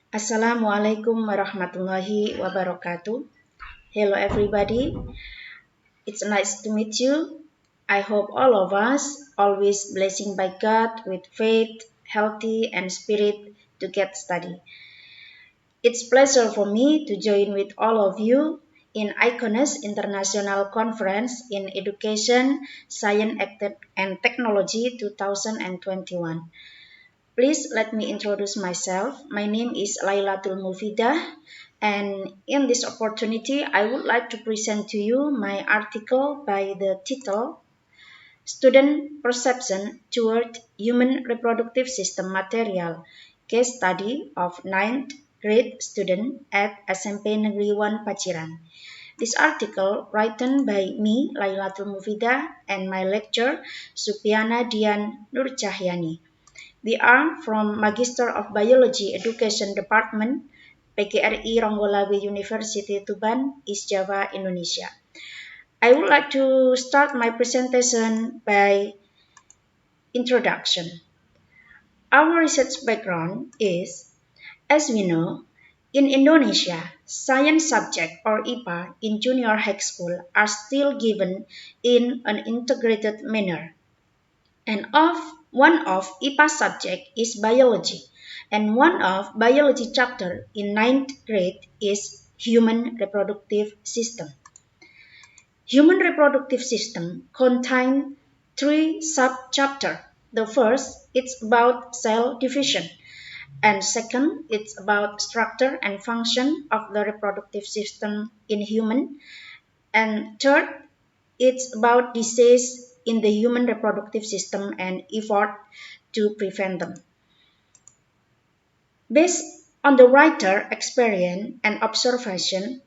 Assalamualaikum warahmatullahi wabarakatuh. Hello everybody. It's nice to meet you. I hope all of us always blessing by God with faith, healthy and spirit to get study. It's pleasure for me to join with all of you in ICONUS International Conference in Education, Science and Technology 2021. Please let me introduce myself. My name is Lailatul Mufidah, and in this opportunity, I would like to present to you my article by the title Student Perception Toward Human Reproductive System Material, Case Study of 9th Grade Student at SMP Negeri 1 Paciran. This article written by me, Lailatul Mufidah, and my lecturer, Supiana Dian Nurcahyani. We are from Magister of Biology Education Department, PGRI Ronggolawe University Tuban, East Java, Indonesia. I would like to start my presentation by introduction. Our research background is, as we know, in Indonesia, science subject or IPA in junior high school are still given in an integrated manner. And one of IPA subject is biology, and one of biology chapter in 9th grade is human reproductive system. Human reproductive system contain three sub-chapter. The first, it's about cell division, and second, it's about structure and function of the reproductive system in human, and third, it's about disease in the human reproductive system and effort to prevent them. Based on the writer experience and observation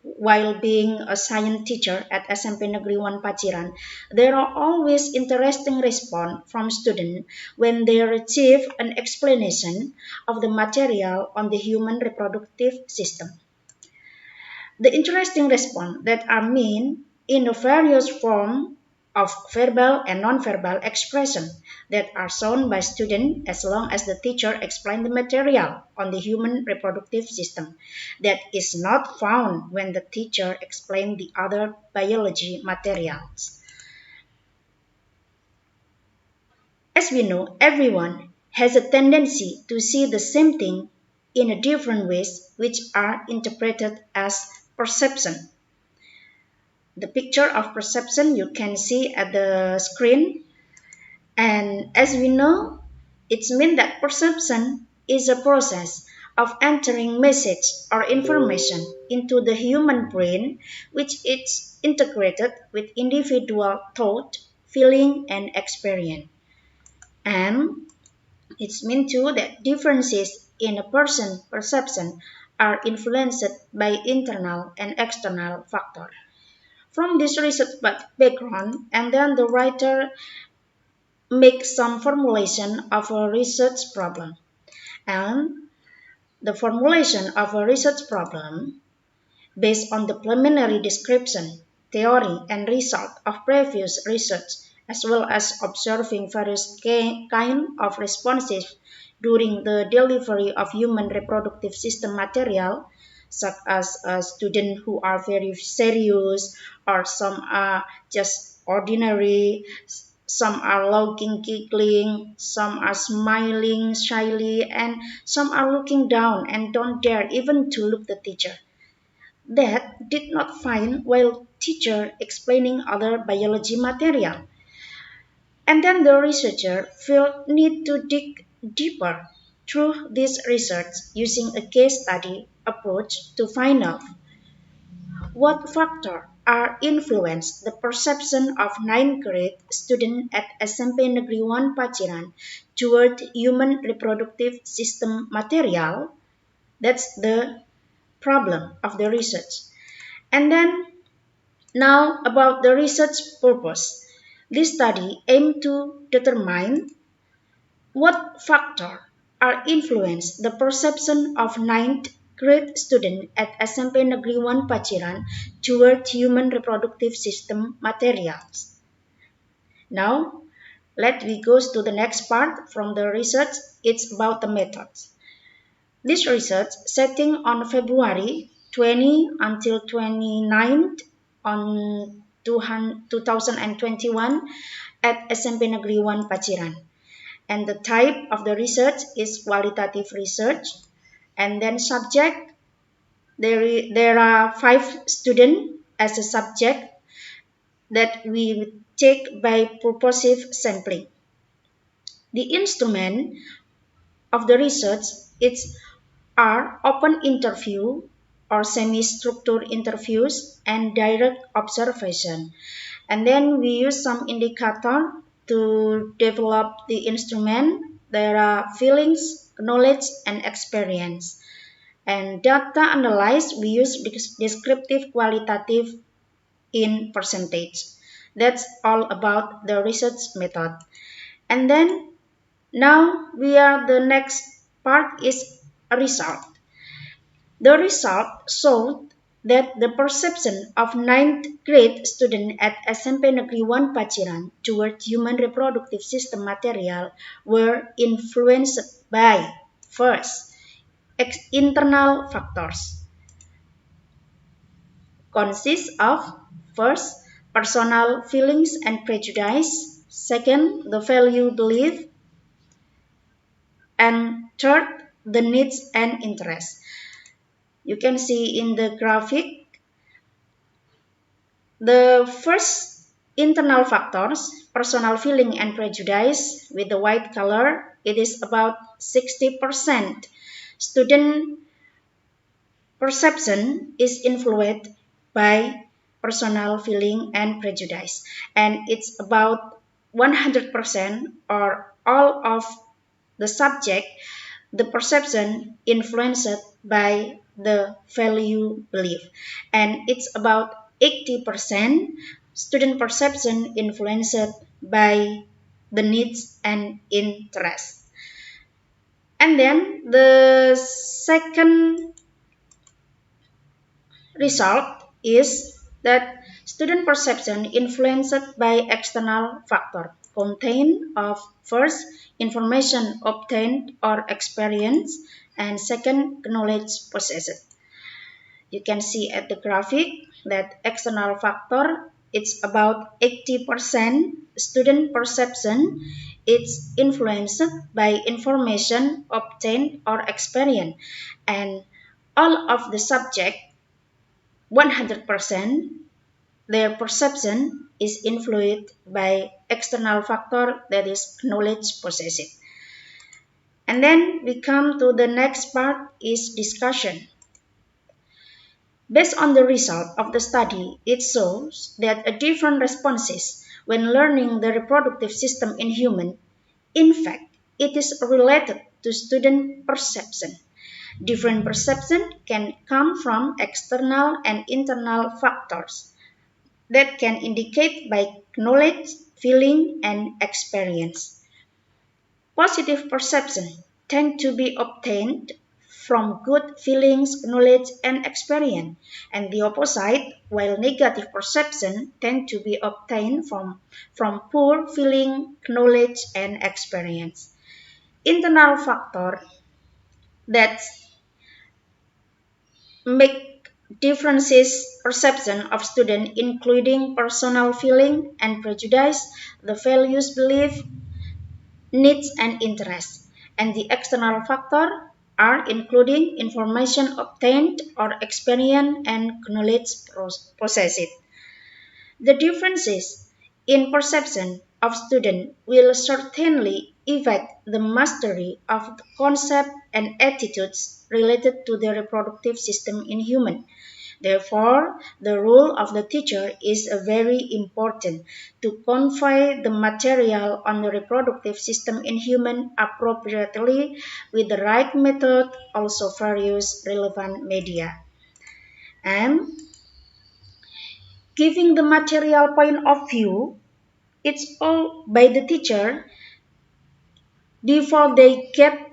while being a science teacher at SMP Negeri 1 Paciran, there are always interesting response from students when they receive an explanation of the material on the human reproductive system. The interesting response that are made in the various forms of verbal and non-verbal expression that are shown by students as long as the teacher explains the material on the human reproductive system that is not found when the teacher explains the other biology materials. As we know, everyone has a tendency to see the same thing in a different ways which are interpreted as perception. The picture of perception you can see at the screen. And as we know, it means that perception is a process of entering message or information into the human brain, which is integrated with individual thought, feeling, and experience. And it means too that differences in a person's perception are influenced by internal and external factors. From this research background, and then the writer makes some formulation of a research problem. And the formulation of a research problem based on the preliminary description, theory, and result of previous research, as well as observing various kind of responses during the delivery of human reproductive system material, such as students who are very serious, or some are just ordinary, some are laughing, giggling, some are smiling shyly, and some are looking down and don't dare even to look the teacher. That did not find while teacher explaining other biology material. And then the researcher felt need to dig deeper through this research using a case study approach to find out what factors are influence the perception of 9th grade student at SMP Negeri 1 Paciran toward human reproductive system material. That's the problem of the research. And then now about the research purpose. This study aimed to determine what factors are influence the perception of 9th grade student at SMP Negeri 1 Paciran toward human reproductive system materials. Now, let we go to the next part from the research. It's about the methods. This research setting on February 20 until 29th on 2021 at SMP Negeri 1 Paciran. And the type of the research is qualitative research. And then subject, there are 5 students as a subject that we take by purposive sampling. The instrument of the research are open interview or semi-structured interviews and direct observation. And then we use some indicator to develop the instrument. There are feelings, knowledge, and experience. And data analyzed, we use descriptive qualitative in percentage. That's all about the research method. And then now the next part is a result. The result showed that the perception of 9th grade students at SMP Negeri 1 Paciran toward human reproductive system material were influenced by, first, internal factors. Consists of, first, personal feelings and prejudice, second, the value belief, and third, the needs and interests. You can see in the graphic, the first internal factors, personal feeling and prejudice with the white color, it is about 60%. Student perception is influenced by personal feeling and prejudice, and it's about 100% or all of the subject, the perception influenced by the value belief, and it's about 80% student perception influenced by the needs and interests. And then the second result is that student perception influenced by external factor contain of, first, information obtained or experience, and second, knowledge possessed. You can see at the graphic that external factor, it's about 80% student perception. It's influenced by information obtained or experience, and all of the subject 100% their perception is influenced by external factor, that is knowledge possessed. And then we come to the next part is discussion. Based on the result of the study, it shows that a different responses when learning the reproductive system in human. In fact, it is related to student perception. Different perception can come from external and internal factors that can indicate by knowledge, feeling, and experience. Positive perception tend to be obtained from good feelings, knowledge, and experience, and the opposite, while negative perception tend to be obtained from poor feeling, knowledge, and experience. Internal factor that make differences perception of student including personal feeling and prejudice, the values belief, needs and interests, and the external factor are including information obtained or experience and knowledge possessed. The differences in perception of student will certainly affect the mastery of the concept and attitudes related to the reproductive system in human. Therefore, the role of the teacher is very important to convey the material on the reproductive system in human appropriately with the right method, also various relevant media. And giving the material point of view, it's all by the teacher before they get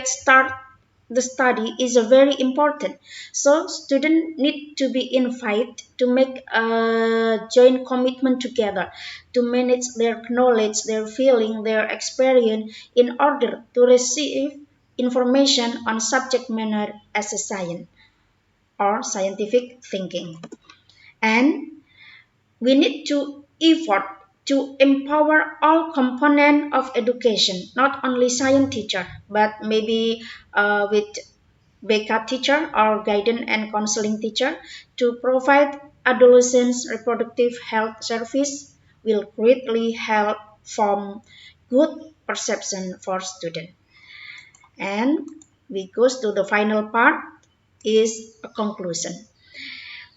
start the study is very important. So students need to be invited to make a joint commitment together to manage their knowledge, their feeling, their experience in order to receive information on subject matter as a science or scientific thinking. And we need to effort to empower all component of education, not only science teacher, but maybe with backup teacher or guidance and counseling teacher to provide adolescents reproductive health service will greatly help form good perception for students. And we goes to the final part is a conclusion.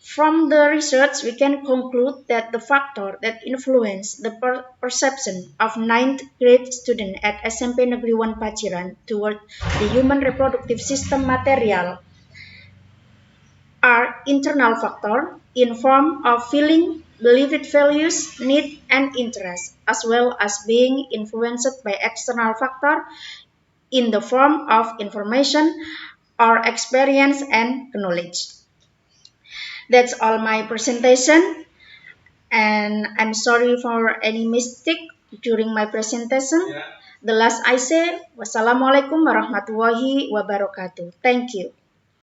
From the research, we can conclude that the factor that influence the perception of ninth grade student at SMP Negeri 1 Paciran toward the human reproductive system material are internal factor in form of feeling, believed values, need, and interest, as well as being influenced by external factor in the form of information or experience and knowledge. That's all my presentation, and I'm sorry for any mistake during my presentation. The last I say, wassalamualaikum warahmatullahi wabarakatuh. Thank you.